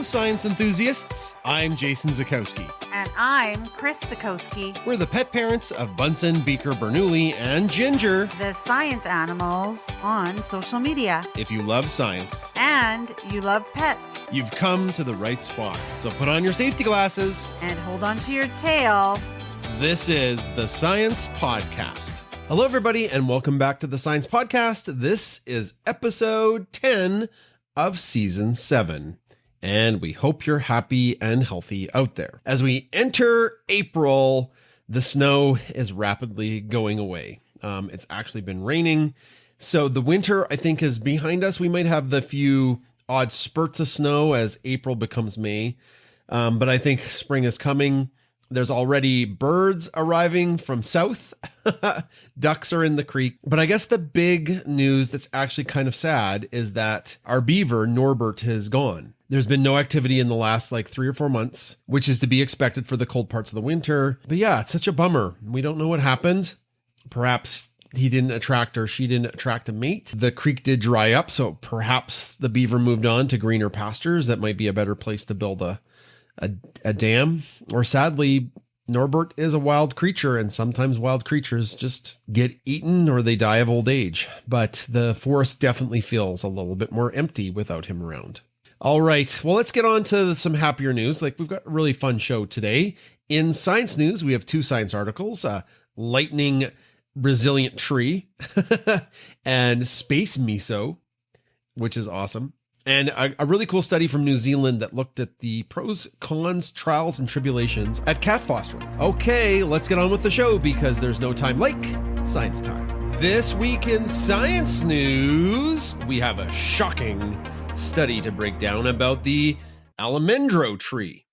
science enthusiasts. I'm Jason Zakowski. And I'm Chris Zakowski. We're the pet parents of Bunsen, Beaker, Bernoulli, and Ginger, the science animals on social media. If you love science and you love pets, you've come to the right spot. So put on your safety glasses and hold on to your tail. This is the Science Podcast. Hello, everybody, and welcome back to the Science Podcast. This is episode 10 of season 7. And we hope you're happy and healthy out there. As we enter April, the snow is rapidly going away. It's actually been raining. So the winter, I think, is behind us. We might have the few odd spurts of snow as April becomes May. But I think spring is coming. There's already birds arriving from south. Ducks are in the creek. But I guess the big news that's actually kind of sad is that our beaver, Norbert, is gone. There's been no activity in the last 3 or 4 months, which is to be expected for the cold parts of the winter. But yeah, it's such a bummer. We don't know what happened. Perhaps he didn't attract or she didn't attract a mate. The creek did dry up, so perhaps the beaver moved on to greener pastures. That might be a better place to build a dam. Or sadly, Norbert is a wild creature, and sometimes wild creatures just get eaten or they die of old age. But the forest definitely feels a little bit more empty without him around. All right, well, let's get on to some happier news. We've got a really fun show today. In science news, we have 2 science articles, lightning resilient tree and space miso, which is awesome. And a really cool study from New Zealand that looked at the pros, cons, trials, and tribulations at cat fostering. Okay, let's get on with the show because there's no time like science time. This week in science news, we have a shocking study to break down about the Alamendro tree.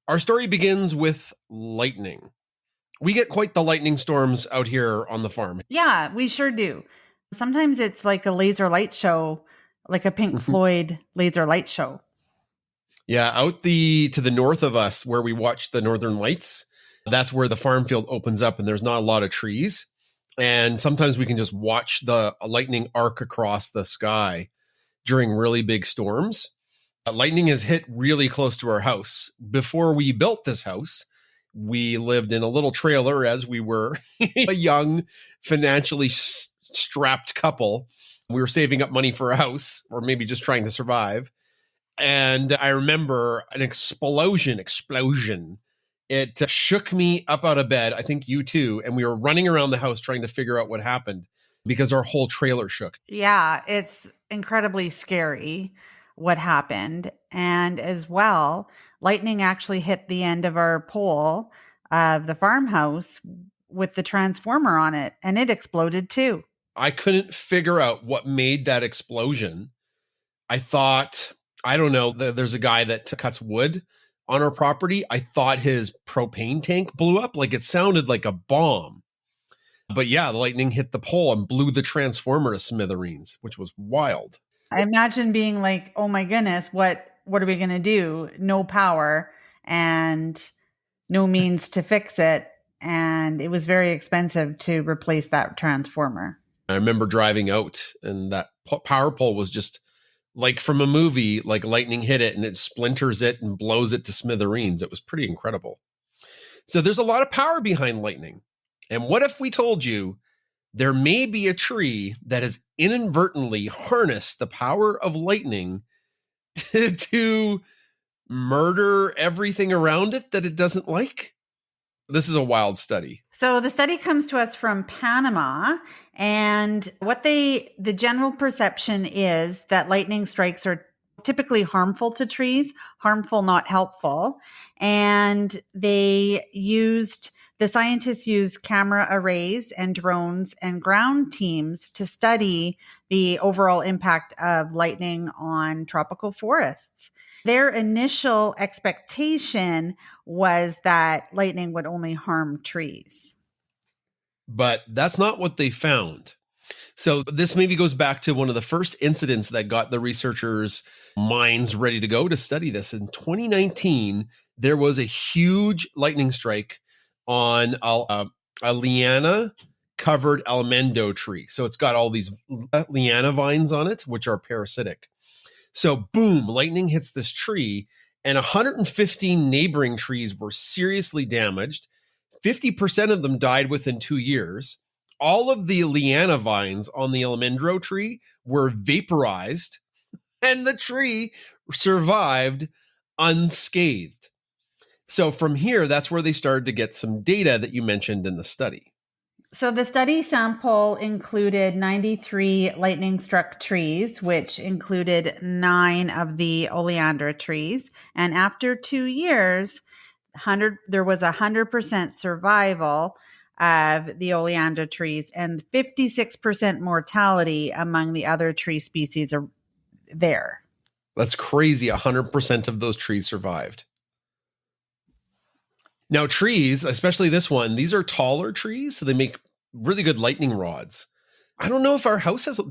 Our story begins with lightning. We get quite the lightning storms out here on the farm. Yeah, we sure do. Sometimes it's like a laser light show, like a Pink Floyd laser light show. Yeah, out to the north of us where we watch the northern lights, that's where the farm field opens up and there's not a lot of trees. And sometimes we can just watch the lightning arc across the sky during really big storms. Lightning has hit really close to our house. Before we built this house, we lived in a little trailer as we were a young, financially strapped couple. We were saving up money for a house, or maybe just trying to survive. And I remember an explosion. It shook me up out of bed. I think you too. And we were running around the house trying to figure out what happened because our whole trailer shook. Yeah, it's incredibly scary what happened. And as well, lightning actually hit the end of our pole of the farmhouse with the transformer on it, and it exploded too. I couldn't figure out what made that explosion. I thought, I don't know, there's a guy that cuts wood on our property. I thought his propane tank blew up. It sounded like a bomb. But yeah, the lightning hit the pole and blew the transformer to smithereens, which was wild. I imagine being like, oh my goodness, what are we going to do? No power and no means to fix it. And it was very expensive to replace that transformer. I remember driving out and that power pole was just like from a movie, like lightning hit it and it splinters it and blows it to smithereens. It was pretty incredible. So there's a lot of power behind lightning. And what if we told you there may be a tree that has inadvertently harnessed the power of lightning to murder everything around it that it doesn't like? This is a wild study. So the study comes to us from Panama, and the general perception is that lightning strikes are typically harmful to trees, harmful, not helpful. And the scientists used camera arrays and drones and ground teams to study the overall impact of lightning on tropical forests. Their initial expectation was that lightning would only harm trees. But that's not what they found. So this maybe goes back to one of the first incidents that got the researchers' minds ready to go to study this. In 2019, there was a huge lightning strike on a liana-covered Alamendro tree. So it's got all these liana vines on it, which are parasitic. So boom, lightning hits this tree, and 115 neighboring trees were seriously damaged. 50% of them died within 2 years. All of the liana vines on the Alamendro tree were vaporized, and the tree survived unscathed. So from here, that's where they started to get some data that you mentioned in the study. So the study sample included 93 lightning struck trees, which included 9 of the oleander trees. And after 2 years, there was 100% survival of the oleander trees and 56% mortality among the other tree species there. That's crazy. 100% of those trees survived. Now, trees, especially this one, these are taller trees, so they make really good lightning rods. I don't know if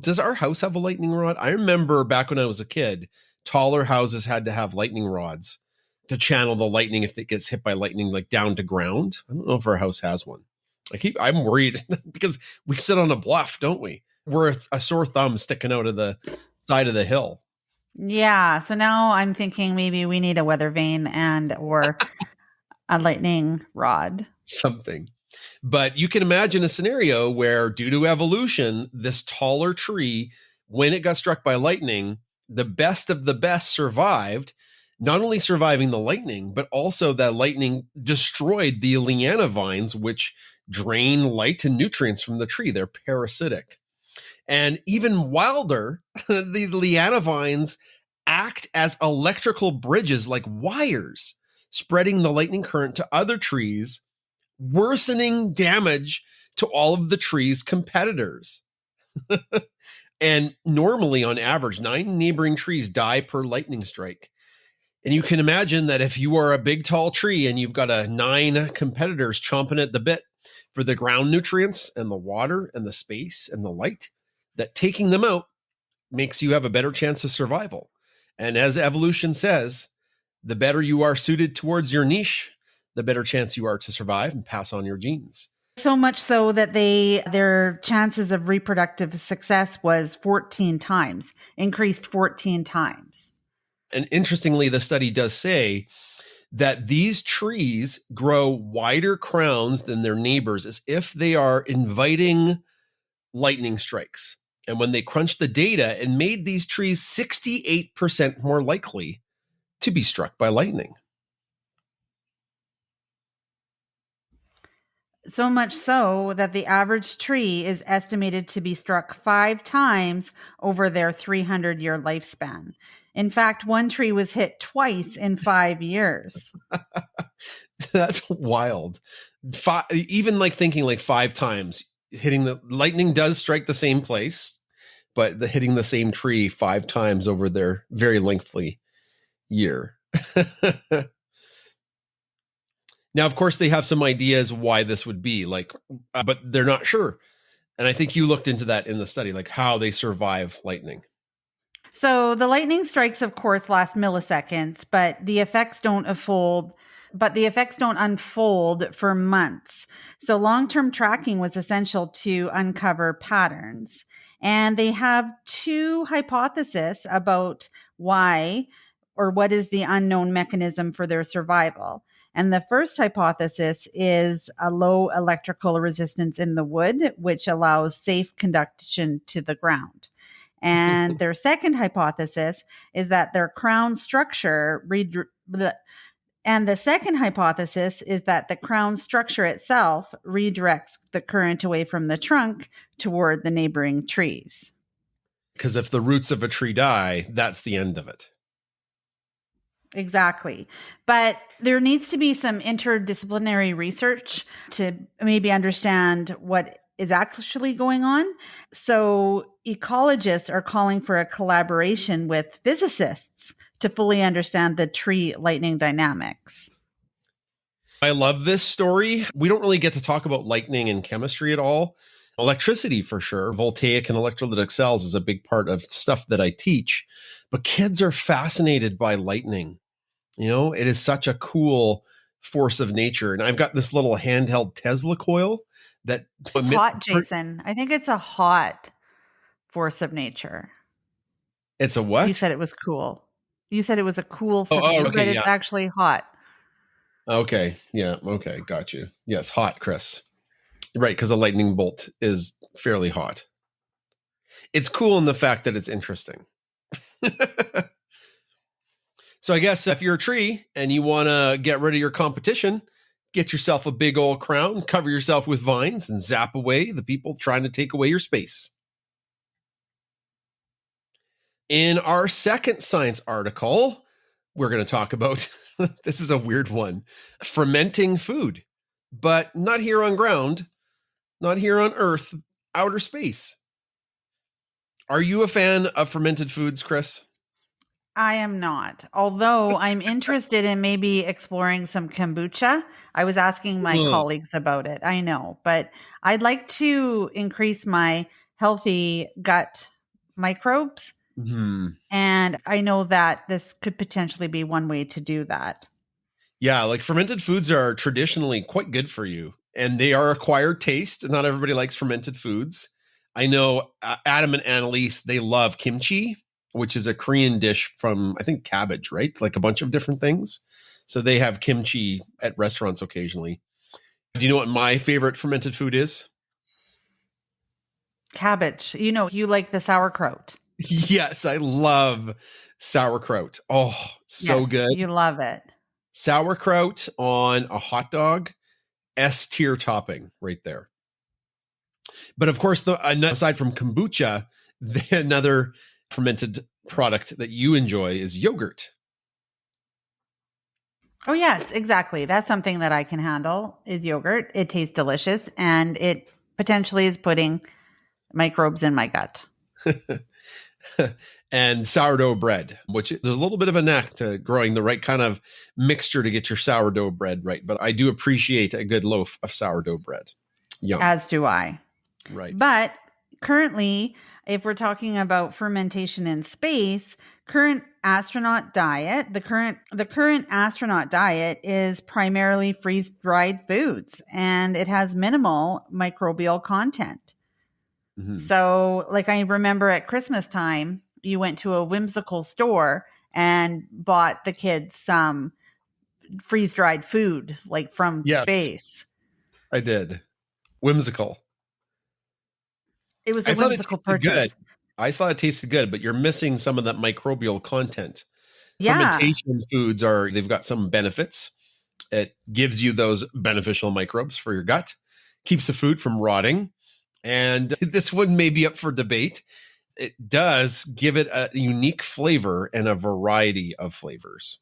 does our house have a lightning rod? I remember back when I was a kid, taller houses had to have lightning rods to channel the lightning if it gets hit by lightning, like down to ground. I don't know if our house has one. I'm worried because we sit on a bluff, don't we? We're a sore thumb sticking out of the side of the hill. Yeah. So now I'm thinking maybe we need a weather vane or a lightning rod. Something. But you can imagine a scenario where, due to evolution, this taller tree, when it got struck by lightning, the best of the best survived, not only surviving the lightning, but also that lightning destroyed the liana vines, which drain light and nutrients from the tree. They're parasitic. And even wilder, the liana vines act as electrical bridges, like wires, spreading the lightning current to other trees, worsening damage to all of the tree's competitors. And normally, on average, 9 neighboring trees die per lightning strike. And you can imagine that if you are a big, tall tree and you've got 9 competitors chomping at the bit for the ground nutrients and the water and the space and the light, that taking them out makes you have a better chance of survival. And as evolution says, the better you are suited towards your niche, the better chance you are to survive and pass on your genes. So much so that their chances of reproductive success was 14 times, increased 14 times. And interestingly, the study does say that these trees grow wider crowns than their neighbors, as if they are inviting lightning strikes. And when they crunched the data, it made these trees 68% more likely to be struck by lightning. So much so that the average tree is estimated to be struck 5 times over their 300-year lifespan. In fact, one tree was hit twice in 5 years. That's wild. Even like thinking like 5 times, hitting the lightning does strike the same place, but hitting the same tree 5 times over their very lengthy year. Now, of course, they have some ideas why this would be but they're not sure. And I think you looked into that in the study, like how they survive lightning. So the lightning strikes, of course, last milliseconds, but the effects don't unfold. For months. So long-term tracking was essential to uncover patterns. And they have 2 hypotheses about why or what is the unknown mechanism for their survival. And the first hypothesis is a low electrical resistance in the wood, which allows safe conduction to the ground. And their second hypothesis is that their crown structure and the second hypothesis is that the crown structure itself redirects the current away from the trunk toward the neighboring trees. Because if the roots of a tree die, that's the end of it. Exactly. But there needs to be some interdisciplinary research to maybe understand what is actually going on. So ecologists are calling for a collaboration with physicists to fully understand the tree lightning dynamics. I love this story. We don't really get to talk about lightning and chemistry at all. Electricity, for sure. Voltaic and electrolytic cells is a big part of stuff that I teach. But kids are fascinated by lightning. You know, it is such a cool force of nature. And I've got this little handheld Tesla coil that... It's hot, Jason. I think it's a hot force of nature. It's a You what? said it was cool. You said it was a cool Oh, for you, okay. but Yeah. it's actually hot. Okay. Yeah. Okay. Got you. Yes. Hot, Chris. Right. Because a lightning bolt is fairly hot. It's cool in the fact that it's interesting. So I guess if you're a tree and you want to get rid of your competition, get yourself a big old crown, cover yourself with vines, and zap away the people trying to take away your space. In our second science article, we're going to talk about this is a weird one, fermenting food, but not here on ground, not here on Earth, outer space. Are you a fan of fermented foods, Chris? I am not. Although I'm interested in maybe exploring some kombucha. I was asking my Ugh. colleagues about it. I know, but I'd like to increase my healthy gut microbes. Hmm. And I know that this could potentially be one way to do that. Yeah, like fermented foods are traditionally quite good for you, and they are acquired taste. Not everybody likes fermented foods. I know Adam and Annalise, they love kimchi, which is a Korean dish from, I think, cabbage, right? Like a bunch of different things. So they have kimchi at restaurants occasionally. Do you know what my favorite fermented food is? Cabbage. You like the sauerkraut. Yes, I love sauerkraut. Oh, so Yes, good. you love it. Sauerkraut on a hot dog, S tier topping right there. But of course, aside from kombucha, another fermented product that you enjoy is yogurt. Oh, yes, exactly. That's something that I can handle is yogurt. It tastes delicious and it potentially is putting microbes in my gut. And sourdough bread, which there's a little bit of a knack to growing the right kind of mixture to get your sourdough bread right. But I do appreciate a good loaf of sourdough bread. Yum. As do I. Right. But currently, if we're talking about fermentation in space, the current astronaut diet is primarily freeze-dried foods and it has minimal microbial content. Mm-hmm. So, like I remember at Christmas time, you went to a whimsical store and bought the kids some freeze-dried food like from Yes, space. I did. Whimsical. It was a I thought it whimsical tasted good. purchase. I thought it tasted good, but you're missing some of that microbial content. Yeah. Fermentation foods they've got some benefits. It gives you those beneficial microbes for your gut, keeps the food from rotting. And this one may be up for debate. It does give it a unique flavor and a variety of flavors.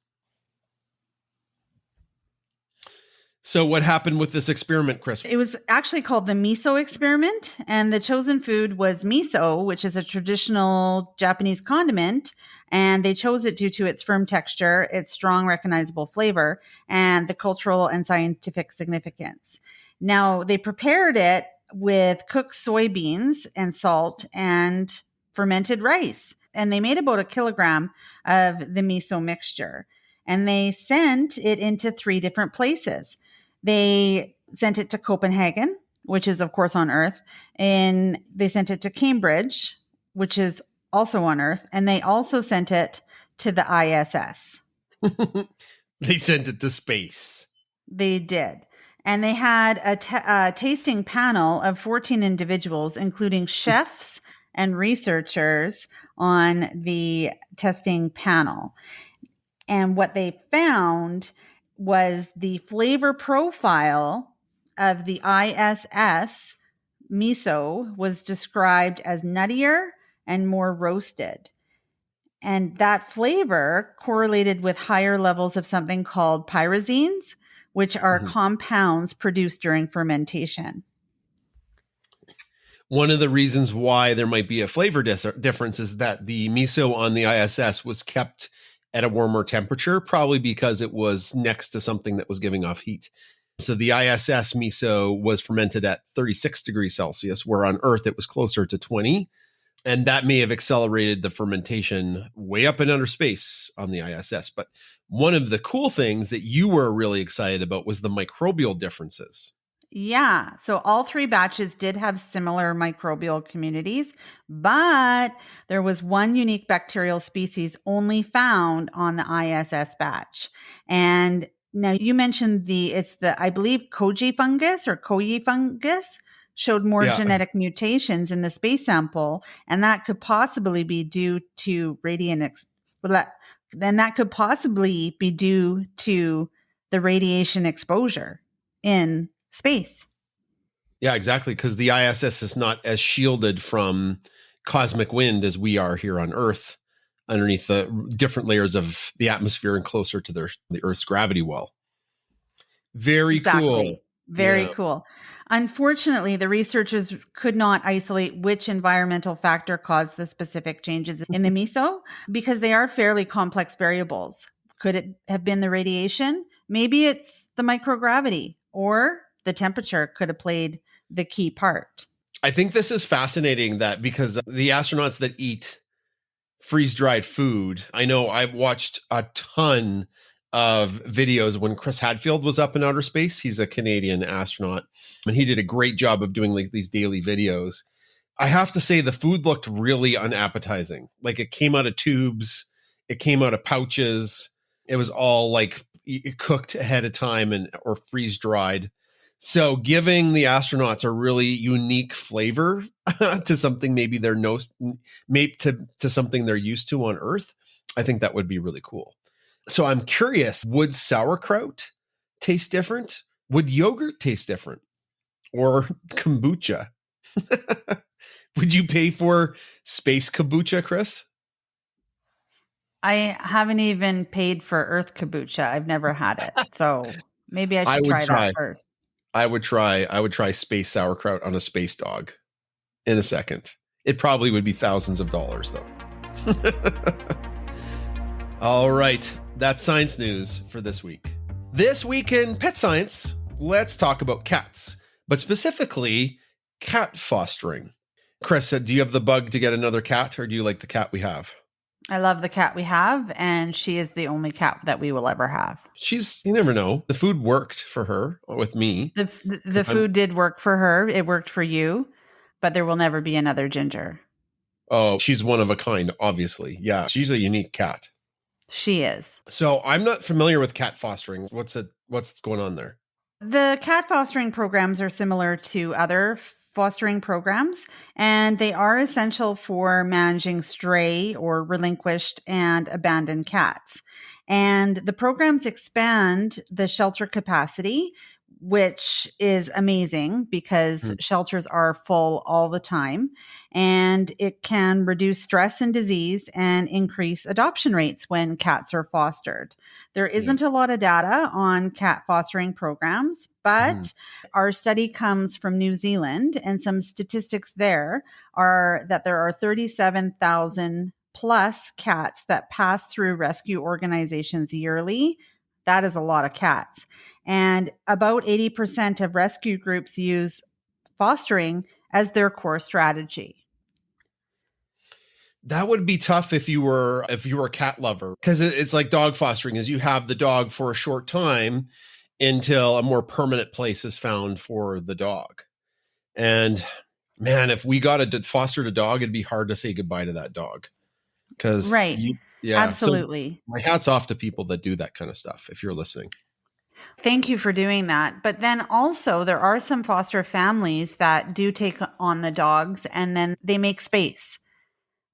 So what happened with this experiment, Chris? It was actually called the Miso experiment, and the chosen food was miso, which is a traditional Japanese condiment. And they chose it due to its firm texture, its strong, recognizable flavor, and the cultural and scientific significance. Now, they prepared it with cooked soybeans and salt and fermented rice. And they made about a kilogram of the miso mixture. And they sent it into 3 different places. They sent it to Copenhagen, which is, of course, on Earth. And they sent it to Cambridge, which is also on Earth. And they also sent it to the ISS. They sent it to space. They did. And they had a tasting panel of 14 individuals, including chefs and researchers on the testing panel. And what they found was the flavor profile of the ISS miso was described as nuttier and more roasted. And that flavor correlated with higher levels of something called pyrazines, which are compounds produced during fermentation. One of the reasons why there might be a flavor difference is that the miso on the ISS was kept at a warmer temperature, probably because it was next to something that was giving off heat. So the ISS miso was fermented at 36 degrees Celsius, where on Earth it was closer to 20. And that may have accelerated the fermentation way up in outer space on the ISS. But one of the cool things that you were really excited about was the microbial differences. Yeah. So all three batches did have similar microbial communities, but there was one unique bacterial species only found on the ISS batch. And now you mentioned I believe, koji fungus or koyi fungus showed more Yeah. genetic mutations in the space sample. And that could possibly be due to then that could possibly be due to the radiation exposure in space. Yeah, exactly. Because the ISS is not as shielded from cosmic wind as we are here on Earth, underneath the different layers of the atmosphere and closer to the Earth's gravity well. Very cool. Exactly. Very Yeah. cool. Unfortunately, the researchers could not isolate which environmental factor caused the specific changes in the miso because they are fairly complex variables. Could it have been the radiation? Maybe it's the microgravity, or the temperature could have played the key part. I think this is fascinating that because the astronauts that eat freeze-dried food, I know I've watched a ton of videos when Chris Hadfield was up in outer space. He's a Canadian astronaut, and he did a great job of doing like these daily videos. I have to say the food looked really unappetizing. Like it came out of tubes, it came out of pouches. It was all like cooked ahead of time or freeze dried. So giving the astronauts a really unique flavor to something maybe maybe to something they're used to on Earth, I think that would be really cool. So I'm curious, would sauerkraut taste different? Would yogurt taste different? Or kombucha? Would you pay for space kombucha, Chris? I haven't even paid for Earth kombucha. I've never had it. So maybe I I should would try that try. first. I would try space sauerkraut on a space dog in a second. It probably would be thousands of dollars though. All right, that's science news for this week. This week in pet science, let's talk about cats, but specifically cat fostering. Chris, do you have the bug to get another cat, or do you like the cat we have? I love the cat we have, and she is the only cat that we will ever have. You never know. The food worked for her with me. The food did work for her. It worked for you, but there will never be another Ginger. Oh, she's one of a kind, obviously. Yeah, she's a unique cat. She is. So I'm not familiar with cat fostering. What's going on there? The cat fostering programs are similar to other fostering programs, and they are essential for managing stray or relinquished and abandoned cats. And the programs expand the shelter capacity, which is amazing because shelters are full all the time. And it can reduce stress and disease and increase adoption rates when cats are fostered. There isn't a lot of data on cat fostering programs, but our study comes from New Zealand, and some statistics there are that there are 37,000 plus cats that pass through rescue organizations yearly. That is a lot of cats. And about 80% of rescue groups use fostering as their core strategy. That would be tough if you were a cat lover, because it's like dog fostering is you have the dog for a short time until a more permanent place is found for the dog. And man, if we got fostered a dog, it'd be hard to say goodbye to that dog. Right. Absolutely. So my hat's off to people that do that kind of stuff, if you're listening. Thank you for doing that. But then also there are some foster families that do take on the dogs and then they make space,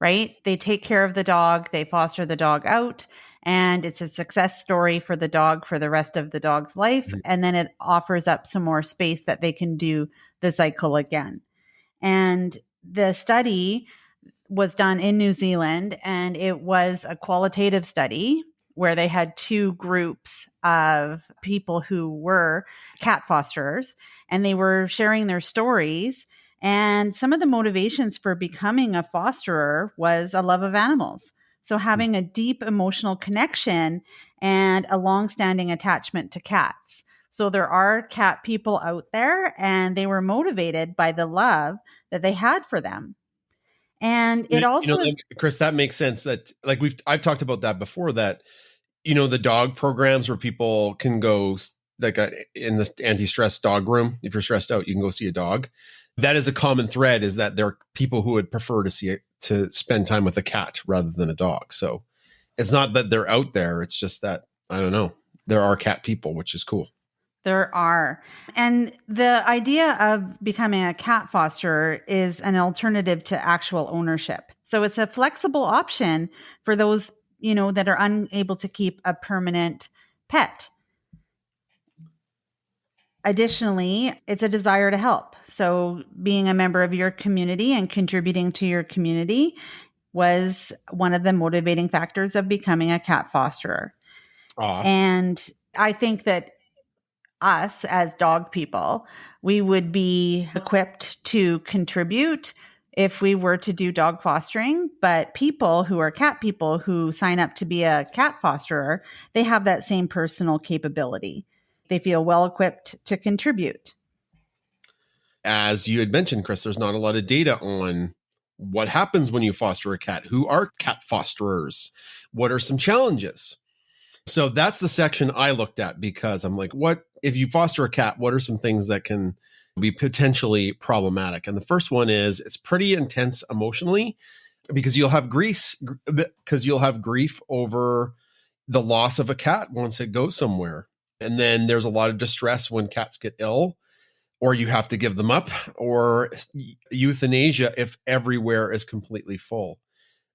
right? They take care of the dog, they foster the dog out, and it's a success story for the dog for the rest of the dog's life. And then it offers up some more space that they can do the cycle again. And the study was done in New Zealand, and it was a qualitative study where they had two groups of people who were cat fosterers, and they were sharing their stories. And some of the motivations for becoming a fosterer was a love of animals. So having a deep emotional connection and a long-standing attachment to cats. So there are cat people out there, and they were motivated by the love that they had for them. And it also is, Chris, that makes sense. That I've talked about that before, that the dog programs where people can go like in the anti-stress dog room. If you're stressed out, you can go see a dog. That is a common thread, is that there are people who would prefer to spend time with a cat rather than a dog. So it's not that they're out there. It's just that, I don't know, there are cat people, which is cool. There are. And the idea of becoming a cat fosterer is an alternative to actual ownership. So it's a flexible option for those, that are unable to keep a permanent pet. Additionally, it's a desire to help. So being a member of your community and contributing to your community was one of the motivating factors of becoming a cat fosterer. Aww. And I think that us as dog people, we would be equipped to contribute if we were to do dog fostering. But people who are cat people who sign up to be a cat fosterer, they have that same personal capability. They feel well equipped to contribute. As you had mentioned, Chris, there's not a lot of data on what happens when you foster a cat. Who are cat fosterers? What are some challenges? So that's the section I looked at, because I'm like, what if you foster a cat, what are some things that can be potentially problematic? And the first one is it's pretty intense emotionally, because you'll have grief over the loss of a cat once it goes somewhere. And then there's a lot of distress when cats get ill, or you have to give them up, or euthanasia if everywhere is completely full.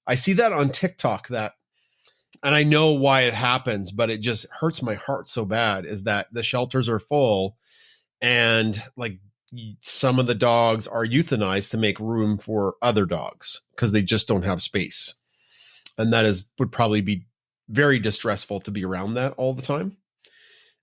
I see that on TikTok, and I know why it happens, but it just hurts my heart so bad, is that the shelters are full and like some of the dogs are euthanized to make room for other dogs because they just don't have space. And that would probably be very distressful to be around that all the time.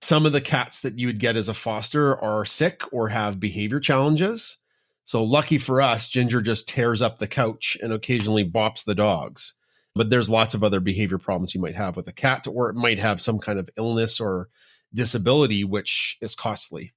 Some of the cats that you would get as a foster are sick or have behavior challenges. So lucky for us, Ginger just tears up the couch and occasionally bops the dogs. But there's lots of other behavior problems you might have with a cat, or it might have some kind of illness or disability, which is costly.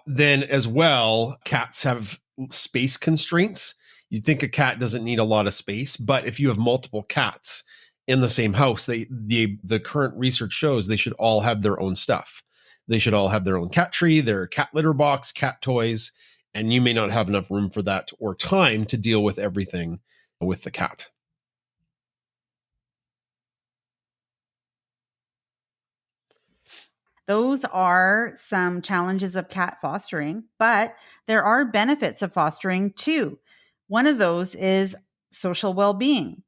Then as well, cats have space constraints. You'd think a cat doesn't need a lot of space, but if you have multiple cats in the same house, the current research shows they should all have their own stuff. They should all have their own cat tree, their cat litter box, cat toys, and you may not have enough room for that or time to deal with everything with the cat. Those are some challenges of cat fostering, but there are benefits of fostering too. One of those is social well-being.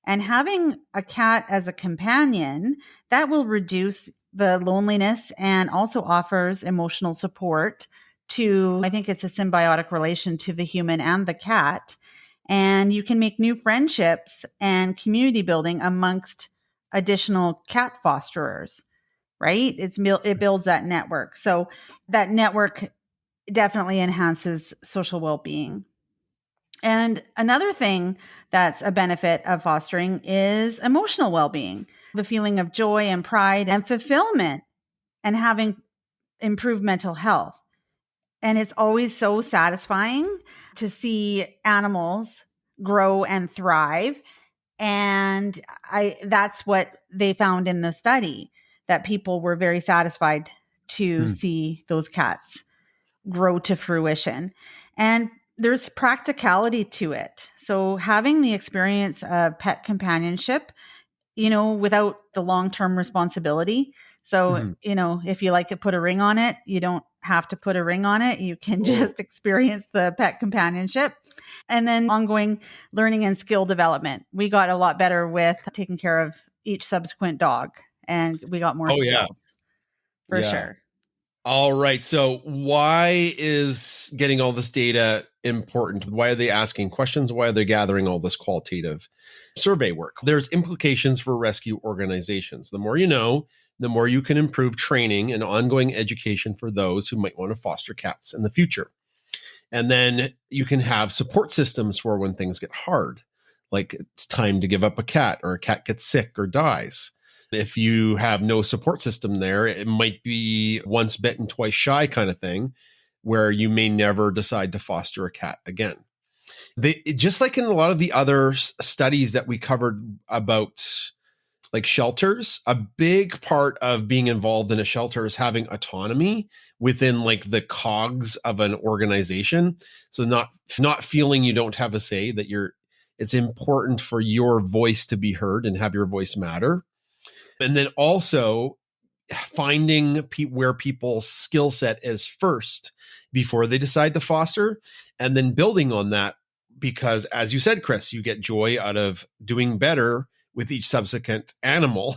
And having a cat as a companion, that will reduce the loneliness and also offers emotional support to, I think it's a symbiotic relation to the human and the cat. And you can make new friendships and community building amongst additional cat fosterers, right? It builds that network. So that network definitely enhances social well-being. And another thing that's a benefit of fostering is emotional well-being, the feeling of joy and pride and fulfillment, and having improved mental health. And it's always so satisfying to see animals grow and thrive. And that's what they found in the study, that people were very satisfied to see those cats grow to fruition. And there's practicality to it. So having the experience of pet companionship, without the long-term responsibility. So, if you like it, put a ring on it. You don't have to put a ring on it. You can just experience the pet companionship. And then ongoing learning and skill development. We got a lot better with taking care of each subsequent dog, and we got more skills for sure. All right. So why is getting all this data important? Why are they asking questions? Why are they gathering all this qualitative survey work? There's implications for rescue organizations. The more you know, the more you can improve training and ongoing education for those who might want to foster cats in the future. And then you can have support systems for when things get hard, like it's time to give up a cat, or a cat gets sick or dies. If you have no support system there, it might be once bitten, twice shy kind of thing, where you may never decide to foster a cat again. Just like in a lot of the other studies that we covered about like shelters, a big part of being involved in a shelter is having autonomy within like the cogs of an organization. So not feeling you don't have a say, that it's important for your voice to be heard and have your voice matter. And then also finding where people's skill set is first before they decide to foster, and then building on that, because as you said, Chris, you get joy out of doing better with each subsequent animal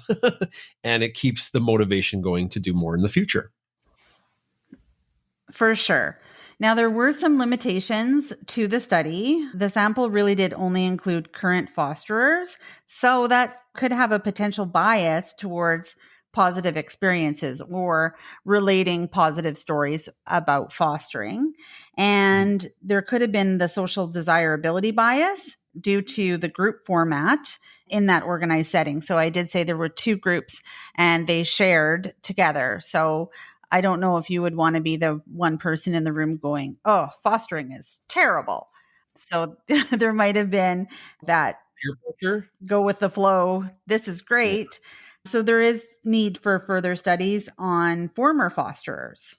and it keeps the motivation going to do more in the future. For sure. Now, there were some limitations to the study. The sample really did only include current fosterers, so that could have a potential bias towards positive experiences or relating positive stories about fostering. And there could have been the social desirability bias due to the group format in that organized setting. So I did say there were two groups and they shared together. So I don't know if you would want to be the one person in the room going, oh, fostering is terrible. So there might have been that Peer pressure. Go with the flow. This is great. Yeah. So there is need for further studies on former fosterers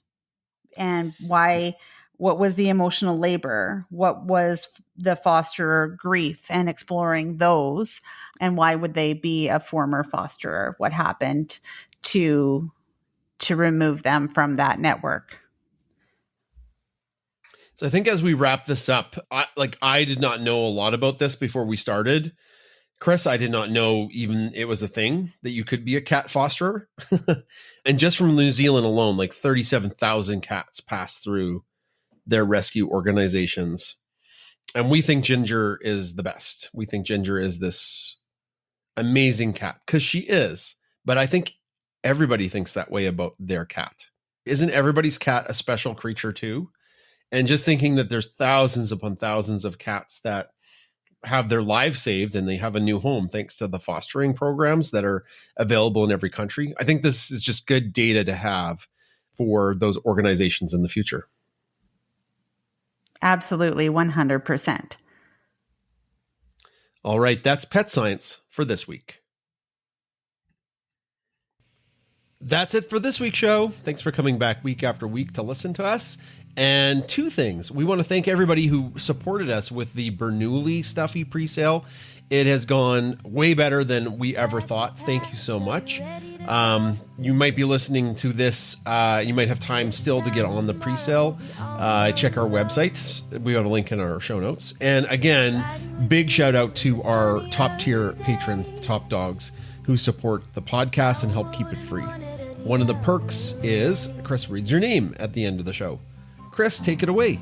and what was the emotional labor? What was the fosterer grief, and exploring those, and why would they be a former fosterer? What happened to remove them from that network? So I think as we wrap this up, I did not know a lot about this before we started. Chris, I did not know even it was a thing that you could be a cat fosterer. And just from New Zealand alone, like 37,000 cats pass through their rescue organizations. And we think Ginger is the best. We think Ginger is this amazing cat, because she is. But I think everybody thinks that way about their cat. Isn't everybody's cat a special creature too? And just thinking that there's thousands upon thousands of cats that have their lives saved and they have a new home thanks to the fostering programs that are available in every country. I think this is just good data to have for those organizations in the future. Absolutely, 100%. All right, that's Pet Science for this week. That's it for this week's show. Thanks for coming back week after week to listen to us. And two things. We want to thank everybody who supported us with the Bernoulli Stuffy presale. It has gone way better than we ever thought. Thank you so much. You might be listening to this. You might have time still to get on the presale. Check our website. We have a link in our show notes. And again, big shout out to our top tier patrons, the top dogs, who support the podcast and help keep it free. One of the perks is Chris reads your name at the end of the show. Chris, take it away.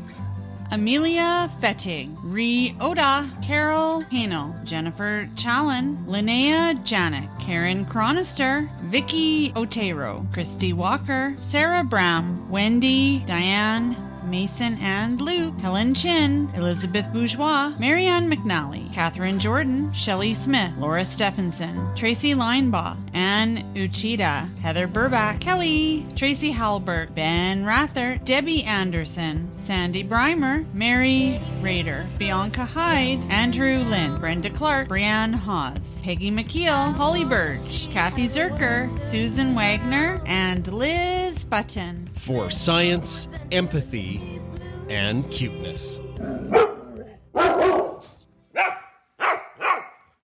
Amelia Fettig, Ree Oda, Carol Hano, Jennifer Challen, Linnea Janik, Karen Cronister, Vicky Otero, Christy Walker, Sarah Bram, Wendy, Diane, Mason and Luke, Helen Chin, Elizabeth Bourgeois, Marianne McNally, Catherine Jordan, Shelley Smith, Laura Stephenson, Tracy Linebaugh, Anne Uchida, Heather Burback, Kelly, Tracy Halbert, Ben Rather, Debbie Anderson, Sandy Breimer, Mary Rader, Bianca Hyde, Andrew Lynn, Brenda Clark, Brianne Hawes, Peggy McKeel, Holly Birch, Kathy Zerker, Susan Wagner, and Liz Button. For science, empathy, and cuteness.